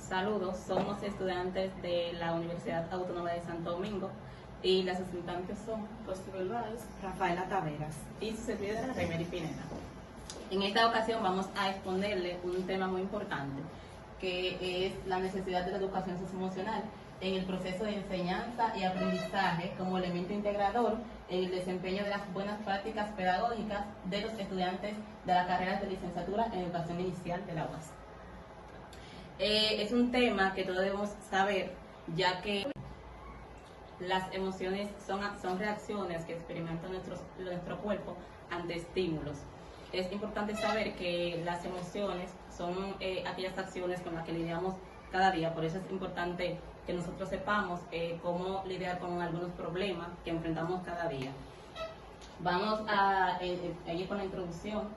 Saludos, somos estudiantes de la Universidad Autónoma de Santo Domingo y las estudiantes son Rosibel Báez, Rafaela Taveras y su servidora Remery Pineda. En esta ocasión vamos a exponerle un tema muy importante, que es la necesidad de la educación socioemocional en el proceso de enseñanza y aprendizaje como elemento integrador en el desempeño de las buenas prácticas pedagógicas de los estudiantes de las carreras de licenciatura en educación inicial de la UAS. Es un tema que todos debemos saber, ya que las emociones son reacciones que experimenta nuestro cuerpo ante estímulos. Es importante saber que las emociones son aquellas acciones con las que lidiamos cada día, por eso es importante que nosotros sepamos cómo lidiar con algunos problemas que enfrentamos cada día. Vamos a ir con la introducción,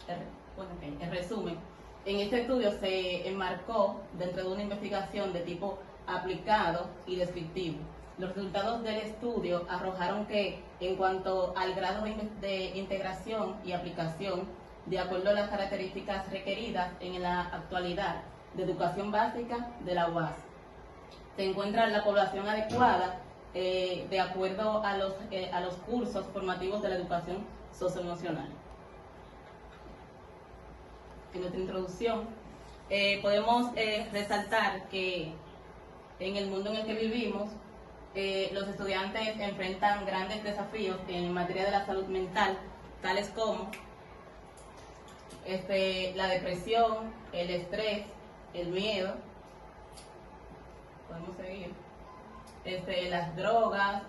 el resumen. En este estudio se enmarcó dentro de una investigación de tipo aplicado y descriptivo. Los resultados del estudio arrojaron que, en cuanto al grado de integración y aplicación, de acuerdo a las características requeridas en la actualidad de educación básica de la UAS, se encuentra la población adecuada de acuerdo a los cursos formativos de la educación socioemocional. En nuestra introducción podemos resaltar que en el mundo en el que vivimos, los estudiantes enfrentan grandes desafíos en materia de la salud mental, tales como la depresión, el estrés, el miedo, podemos seguir, las drogas,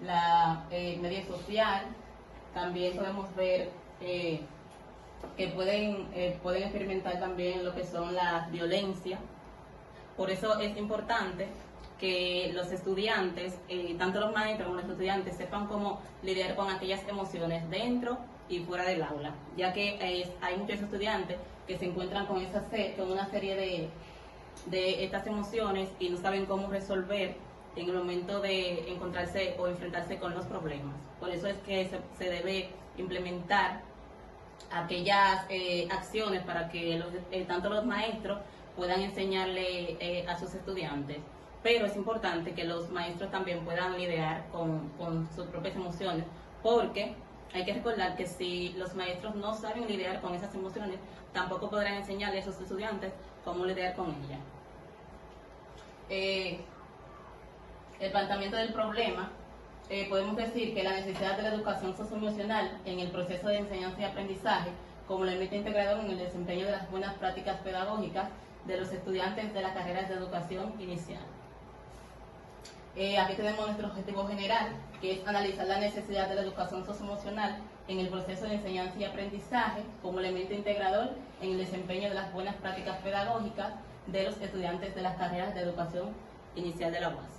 la media social. También podemos ver que pueden experimentar también lo que son la violencia. Por eso es importante que los estudiantes, tanto los maestros como los estudiantes, sepan cómo lidiar con aquellas emociones dentro y fuera del aula, ya que hay muchos estudiantes que se encuentran con una serie de estas emociones y no saben cómo resolver en el momento de encontrarse o enfrentarse con los problemas. Por eso es que se debe implementar aquellas acciones para que tanto los maestros puedan enseñarle a sus estudiantes. Pero es importante que los maestros también puedan lidiar con sus propias emociones, porque hay que recordar que si los maestros no saben lidiar con esas emociones, tampoco podrán enseñarle a sus estudiantes cómo lidiar con ellas. El planteamiento del problema, podemos decir que la necesidad de la educación socioemocional en el proceso de enseñanza y aprendizaje como elemento integrador en el desempeño de las buenas prácticas pedagógicas de los estudiantes de las carreras de educación inicial. Aquí tenemos nuestro objetivo general, que es analizar la necesidad de la educación socioemocional en el proceso de enseñanza y aprendizaje como elemento integrador en el desempeño de las buenas prácticas pedagógicas de los estudiantes de las carreras de educación inicial de la UAS.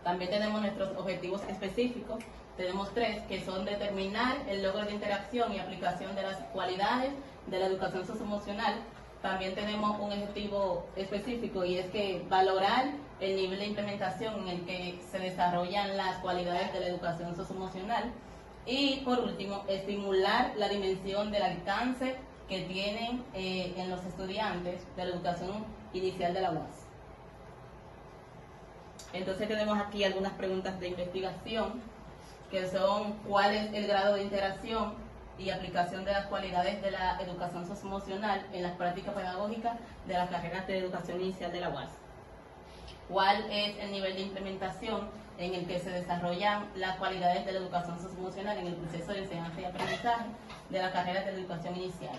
También tenemos nuestros objetivos específicos. Tenemos 3, que son determinar el logro de interacción y aplicación de las cualidades de la educación socioemocional. También tenemos un objetivo específico, y es que valorar el nivel de implementación en el que se desarrollan las cualidades de la educación socioemocional. Y por último, estimular la dimensión del alcance que tienen en los estudiantes de la educación inicial de la UAS. Entonces tenemos aquí algunas preguntas de investigación, que son: ¿cuál es el grado de interacción y aplicación de las cualidades de la educación socioemocional en las prácticas pedagógicas de las carreras de educación inicial de la UAS? ¿Cuál es el nivel de implementación en el que se desarrollan las cualidades de la educación socioemocional en el proceso de enseñanza y aprendizaje de las carreras de educación inicial?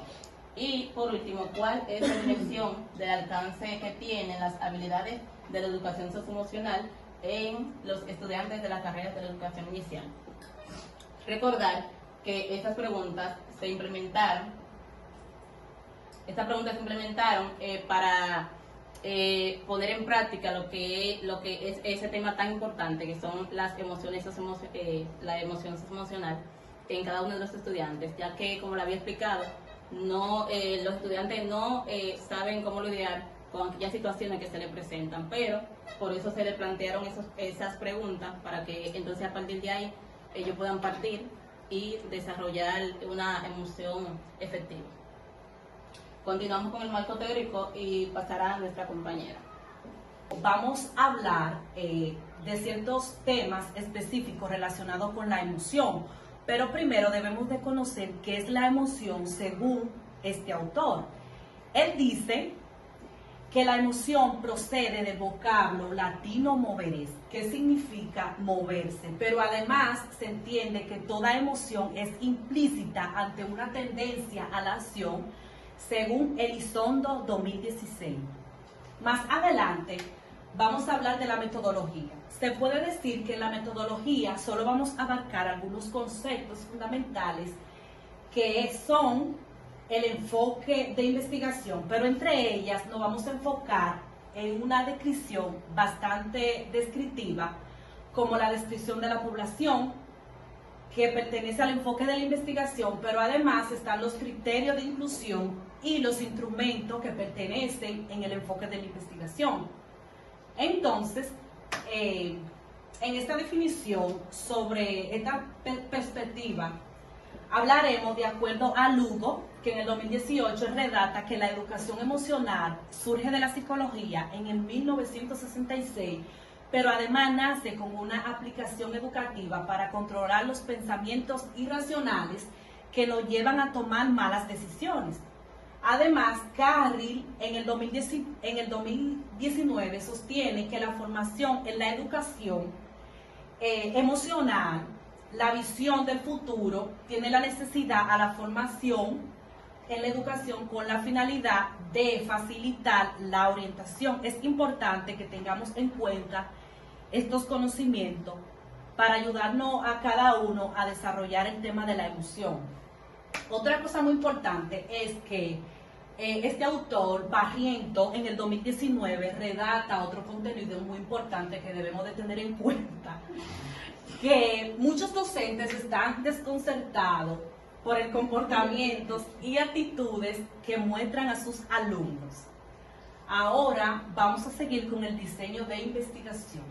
Y por último, ¿cuál es la dimensión del alcance que tienen las habilidades de la educación socioemocional en los estudiantes de las carreras de la educación inicial? Recordar que estas preguntas se implementaron para poner en práctica lo que es ese tema tan importante, que son las emociones la emoción socioemocional en cada uno de los estudiantes, ya que, como lo había explicado, los estudiantes no saben cómo lidiar con aquellas situaciones que se les presentan, pero por eso se les plantearon esas preguntas, para que entonces a partir de ahí ellos puedan partir y desarrollar una emoción efectiva. Continuamos con el marco teórico y pasará a nuestra compañera. Vamos a hablar de ciertos temas específicos relacionados con la emoción, pero primero debemos de conocer qué es la emoción según este autor. Él dice que la emoción procede del vocablo latino moveres, que significa moverse, pero además se entiende que toda emoción es implícita ante una tendencia a la acción, según Elizondo 2016. Más adelante vamos a hablar de la metodología. Se puede decir que en la metodología solo vamos a abarcar algunos conceptos fundamentales que son el enfoque de investigación, pero entre ellas nos vamos a enfocar en una descripción bastante descriptiva, como la descripción de la población, que pertenece al enfoque de la investigación, pero además están los criterios de inclusión y los instrumentos que pertenecen en el enfoque de la investigación. Entonces, en esta definición sobre esta perspectiva, hablaremos de acuerdo a Lugo, que en el 2018 redacta que la educación emocional surge de la psicología en el 1966, pero además nace como una aplicación educativa para controlar los pensamientos irracionales que nos llevan a tomar malas decisiones. Además, Carril en el 2019 sostiene que la formación en la educación emocional, la visión del futuro, tiene la necesidad a la formación en la educación con la finalidad de facilitar la orientación. Es importante que tengamos en cuenta estos conocimientos para ayudarnos a cada uno a desarrollar el tema de la emoción. Otra cosa muy importante es que este autor, Barriento, en el 2019 redacta otro contenido muy importante que debemos de tener en cuenta, que muchos docentes están desconcertados por el comportamiento y actitudes que muestran a sus alumnos. Ahora vamos a seguir con el diseño de investigación.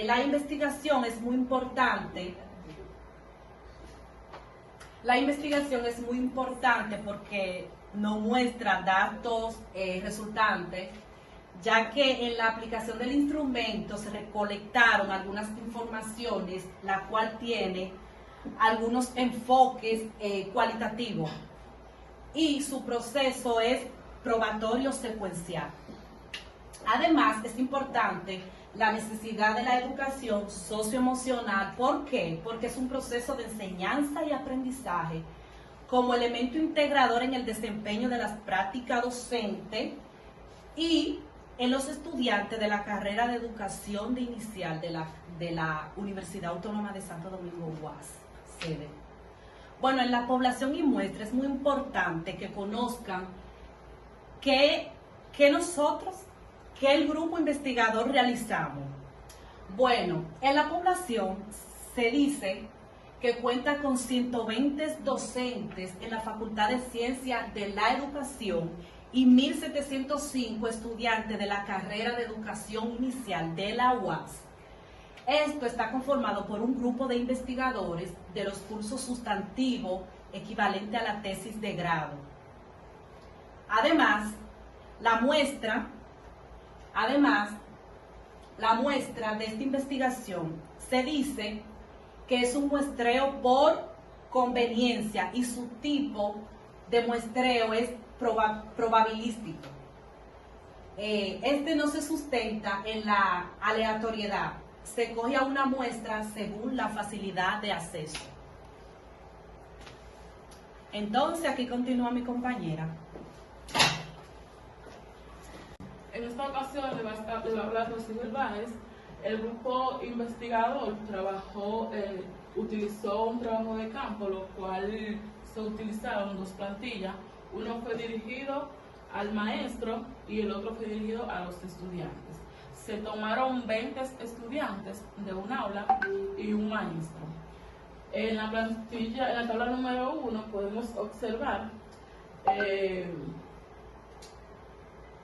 La investigación es muy importante. La investigación es muy importante porque nos muestra datos resultantes, ya que en la aplicación del instrumento se recolectaron algunas informaciones, la cual tiene algunos enfoques cualitativos y su proceso es probatorio secuencial. Además, es importante la necesidad de la educación socioemocional. ¿Por qué? Porque es un proceso de enseñanza y aprendizaje como elemento integrador en el desempeño de las prácticas docentes y en los estudiantes de la carrera de educación de inicial de la Universidad Autónoma de Santo Domingo, UAS, sede. Bueno, en la población y muestra es muy importante que conozcan que nosotros, que el grupo investigador realizamos. Bueno, en la población se dice que cuenta con 120 docentes en la Facultad de Ciencias de la Educación y 1.705 estudiantes de la carrera de educación inicial de la UAS. Esto está conformado por un grupo de investigadores de los cursos sustantivos equivalente a la tesis de grado. Además, la muestra de esta investigación se dice que es un muestreo por conveniencia y su tipo de muestreo es probabilístico. Este no se sustenta en la aleatoriedad, se coge a una muestra según la facilidad de acceso. Entonces, aquí continúa mi compañera. En esta ocasión le va a hablar Rosy Báez. El grupo investigador utilizó un trabajo de campo, lo cual se utilizaron dos plantillas. Uno fue dirigido al maestro y el otro fue dirigido a los estudiantes. Se tomaron 20 estudiantes de un aula y un maestro. En la plantilla, en la tabla número 1 podemos observar de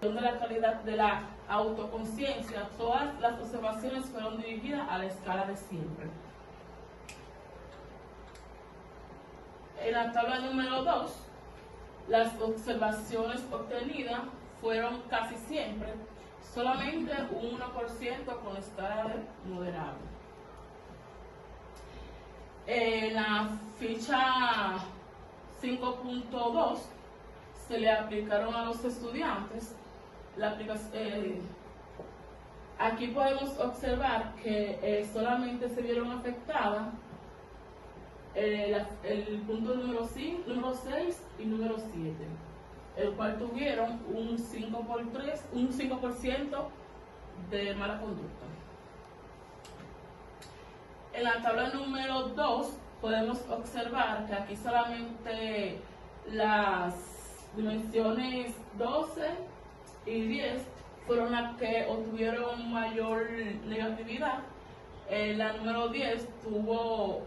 la calidad de la autoconciencia. Todas las observaciones fueron dirigidas a la escala de siempre. En la tabla número 2 Las observaciones obtenidas fueron casi siempre solamente un 1% con escala de moderado. En la ficha 5.2 se le aplicaron a los estudiantes aquí podemos observar que solamente se vieron afectadas el punto número 6 y número 7, el cual tuvieron un 5% de mala conducta. En la tabla número 2 podemos observar que aquí solamente las dimensiones 12 y 10 fueron las que obtuvieron mayor negatividad. La número 10 tuvo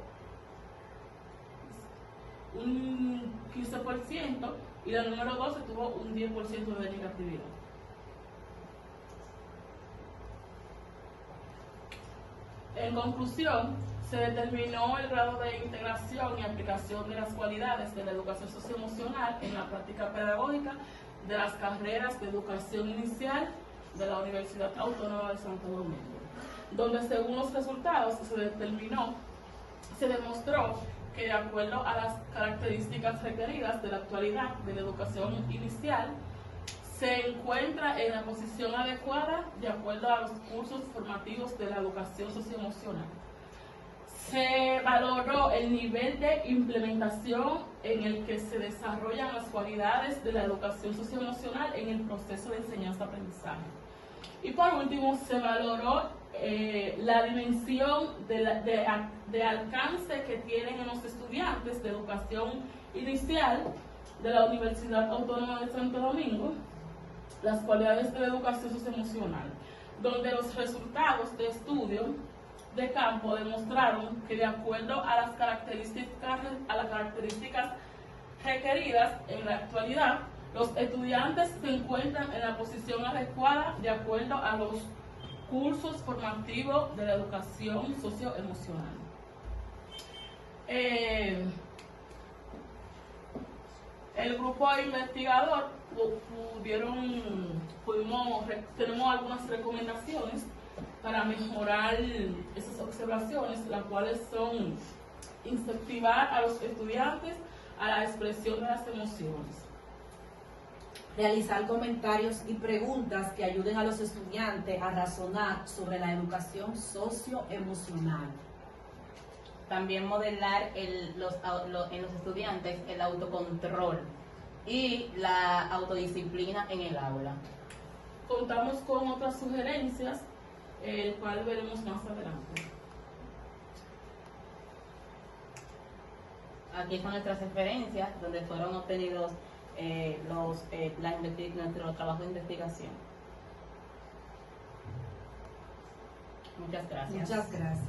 un 15% y la número 12 tuvo un 10% de negatividad. En conclusión, se determinó el grado de integración y aplicación de las cualidades de la educación socioemocional en la práctica pedagógica de las carreras de educación inicial de la Universidad Autónoma de Santo Domingo, donde según los resultados se demostró que de acuerdo a las características requeridas de la actualidad de la educación inicial, se encuentra en la posición adecuada de acuerdo a los cursos formativos de la educación socioemocional. Se valoró el nivel de implementación en el que se desarrollan las cualidades de la educación socioemocional en el proceso de enseñanza-aprendizaje. Y por último, se valoró la dimensión de alcance que tienen en los estudiantes de educación inicial de la Universidad Autónoma de Santo Domingo las cualidades de la educación socioemocional, donde los resultados de estudio de campo demostraron que de acuerdo a las características requeridas en la actualidad, los estudiantes se encuentran en la posición adecuada de acuerdo a los cursos formativos de la educación socioemocional. El grupo investigador tenemos algunas recomendaciones para mejorar esas observaciones, las cuales son incentivar a los estudiantes a la expresión de las emociones. Realizar comentarios y preguntas que ayuden a los estudiantes a razonar sobre la educación socioemocional. También modelar en los estudiantes el autocontrol y la autodisciplina en el aula. Contamos con otras sugerencias, el cual veremos más adelante. Aquí son nuestras referencias donde fueron obtenidos nuestro trabajo de investigación. Muchas gracias. Muchas gracias.